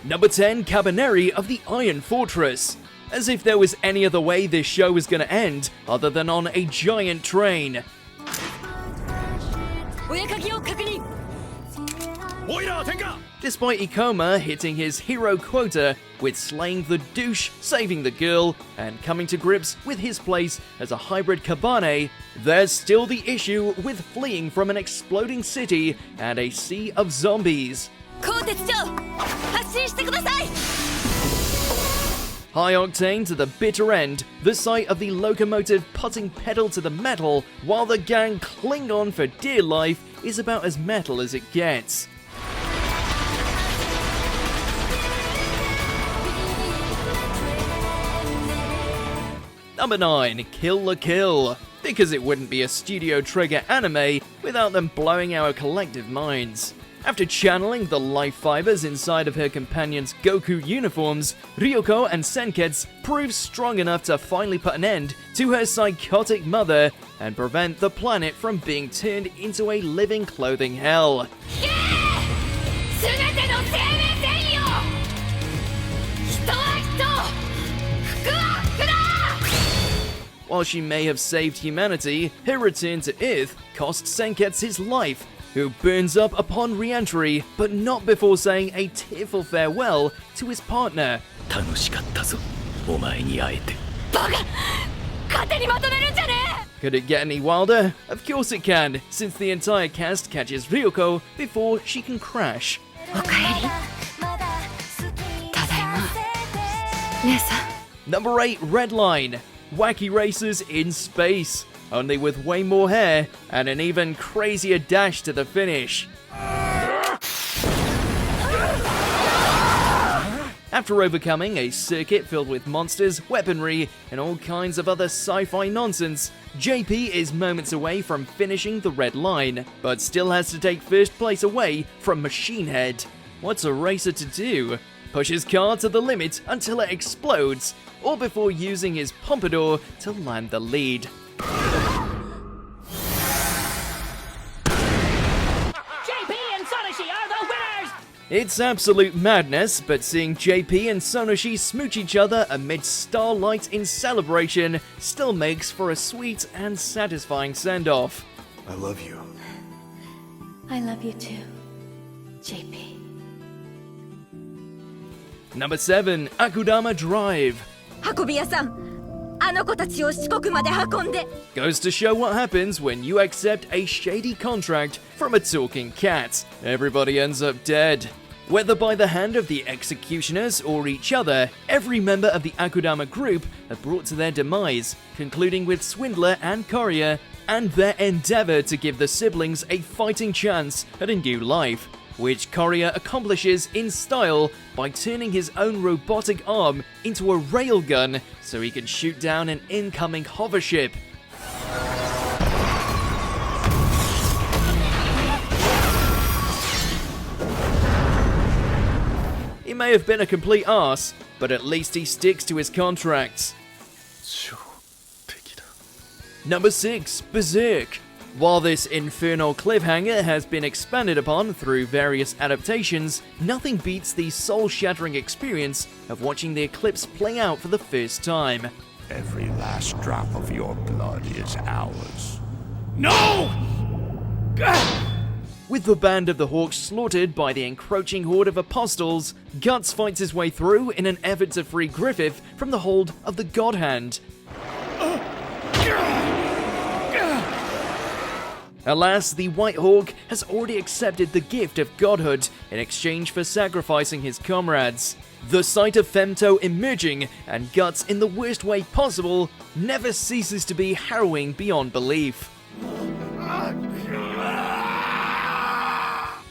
Number 10, Cabaneri of the Iron Fortress. As if there was any other way this show was gonna end other than on a giant train. Despite Ikoma hitting his hero quota with slaying the douche, saving the girl, and coming to grips with his place as a hybrid Kabane, there's still the issue with fleeing from an exploding city and a sea of zombies. High octane to the bitter end, the sight of the locomotive putting pedal to the metal while the gang cling on for dear life is about as metal as it gets. Number 9, Kill la Kill. Because it wouldn't be a Studio Trigger anime without them blowing our collective minds. After channeling the life fibers inside of her companions' Goku uniforms, Ryoko and Senketsu prove strong enough to finally put an end to her psychotic mother and prevent the planet from being turned into a living clothing hell. While she may have saved humanity, her return to Earth cost Senketsu his life, who burns up upon re-entry, but not before saying a tearful farewell to his partner. Could it get any wilder? Of course it can, since the entire cast catches Ryoko before she can crash. Number 8, Redline. Wacky racers in space, only with way more hair and an even crazier dash to the finish. After overcoming a circuit filled with monsters, weaponry, and all kinds of other sci-fi nonsense, JP is moments away from finishing the red line, but still has to take first place away from Machine Head. What's a racer to do? Push his car to the limit until it explodes, or before using his pompadour to land the lead. JP and Sonoshi are the winners! It's absolute madness, but seeing JP and Sonoshi smooch each other amidst starlight in celebration still makes for a sweet and satisfying send-off. I love you. I love you too, JP. Number 7, Akudama Drive. 運び屋さん、あの子たちを四国まで運んで。 Goes to show what happens when you accept a shady contract from a talking cat. Everybody ends up dead. Whether by the hand of the executioners or each other, every member of the Akudama group are brought to their demise, concluding with Swindler and Courier, and their endeavor to give the siblings a fighting chance at a new life, which Courier accomplishes in style by turning his own robotic arm into a railgun so he can shoot down an incoming hover ship. He may have been a complete arse, but at least he sticks to his contracts. Number 6, Berserk. While this infernal cliffhanger has been expanded upon through various adaptations, nothing beats the soul-shattering experience of watching the eclipse play out for the first time. Every last drop of your blood is ours. No! With the band of the Hawks slaughtered by the encroaching horde of apostles, Guts fights his way through in an effort to free Griffith from the hold of the God Hand. Alas, the White Hawk has already accepted the gift of godhood in exchange for sacrificing his comrades. The sight of Femto emerging, and Guts in the worst way possible, never ceases to be harrowing beyond belief.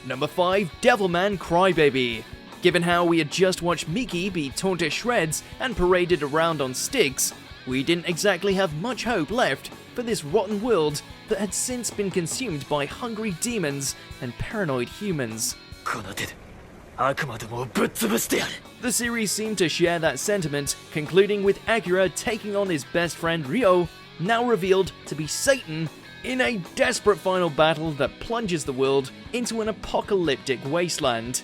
Number 5, Devilman Crybaby. Given how we had just watched Miki be torn to shreds and paraded around on sticks, we didn't exactly have much hope left for this rotten world that had since been consumed by hungry demons and paranoid humans. The series seemed to share that sentiment, concluding with Akira taking on his best friend Ryo, now revealed to be Satan, in a desperate final battle that plunges the world into an apocalyptic wasteland.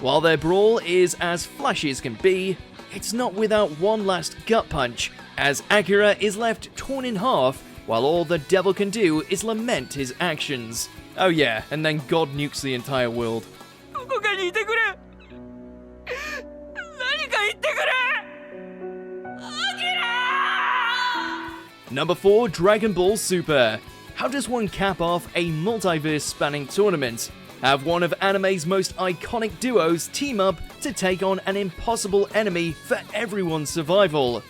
While their brawl is as flashy as can be, it's not without one last gut punch, as Akira is left torn in half while all the devil can do is lament his actions. Oh yeah, and then God nukes the entire world. Number 4, Dragon Ball Super. How does one cap off a multiverse-spanning tournament? Have one of anime's most iconic duos team up to take on an impossible enemy for everyone's survival.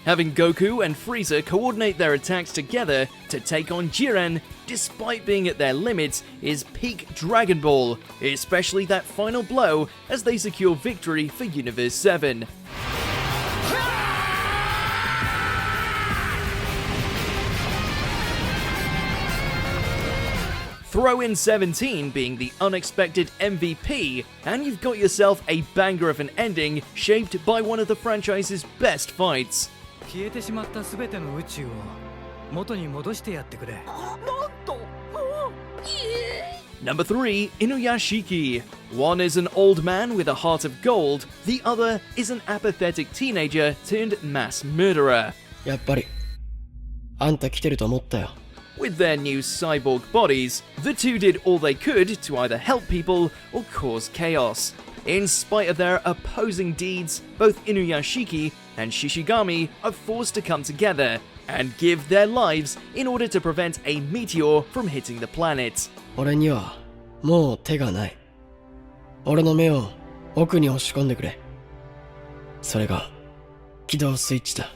Having Goku and Frieza coordinate their attacks together to take on Jiren, despite being at their limits, is peak Dragon Ball, especially that final blow as they secure victory for Universe 7. Throw in 17 being the unexpected MVP, and you've got yourself a banger of an ending shaped by one of the franchise's best fights. Number 3, Inuyashiki. One is an old man with a heart of gold, the other is an apathetic teenager turned mass murderer. やっぱりあんた来てると思ったよ With their new cyborg bodies, the two did all they could to either help people or cause chaos. In spite of their opposing deeds, both Inuyashiki and Shishigami are forced to come together and give their lives in order to prevent a meteor from hitting the planet. 俺にはもう手がない俺の目を奥に押し込んでくれそれが起動スイッチだ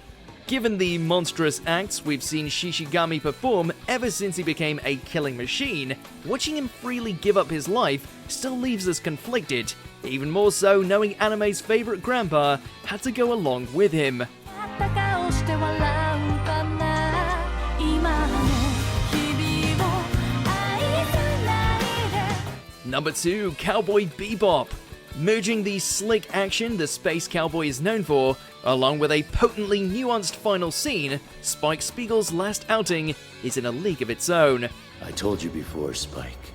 Given the monstrous acts we've seen Shishigami perform ever since he became a killing machine, watching him freely give up his life still leaves us conflicted, even more so knowing anime's favorite grandpa had to go along with him. Number 2, Cowboy Bebop. Merging the slick action the Space Cowboy is known for, along with a potently nuanced final scene, Spike Spiegel's last outing is in a league of its own. I told you before, Spike.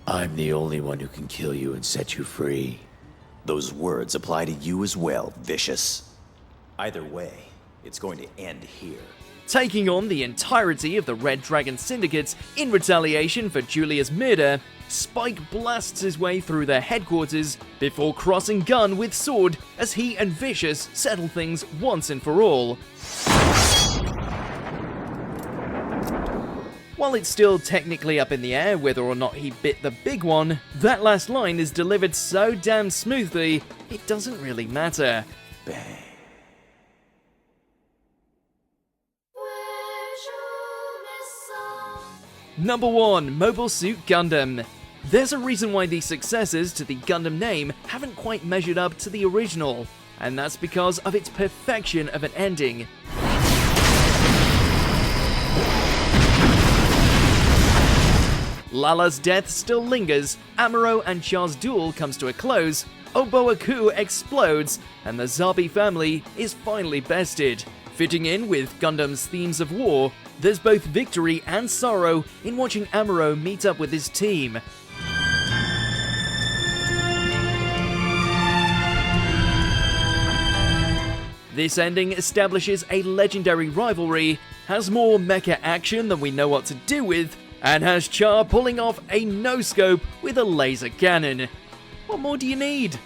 I'm the only one who can kill you and set you free. Those words apply to you as well, Vicious. Either way, it's going to end here. Taking on the entirety of the Red Dragon Syndicate in retaliation for Julia's murder, Spike blasts his way through their headquarters before crossing gun with sword as he and Vicious settle things once and for all. While it's still technically up in the air whether or not he bit the big one, that last line is delivered so damn smoothly, it doesn't really matter. Bang. Number 1, Mobile Suit Gundam. There's a reason why the successors to the Gundam name haven't quite measured up to the original, and that's because of its perfection of an ending. Lala's death still lingers, Amuro and Char's duel comes to a close, Oboaku explodes, and the Zabi family is finally bested. Fitting in with Gundam's themes of war, there's both victory and sorrow in watching Amuro meet up with his team. This ending establishes a legendary rivalry, has more mecha action than we know what to do with, and has Char pulling off a no-scope with a laser cannon. What more do you need?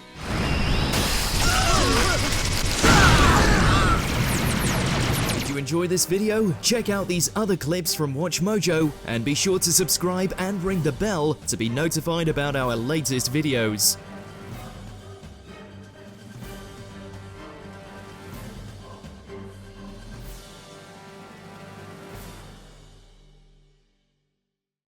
Did you enjoy this video? Check out these other clips from WatchMojo, and be sure to subscribe and ring the bell to be notified about our latest videos.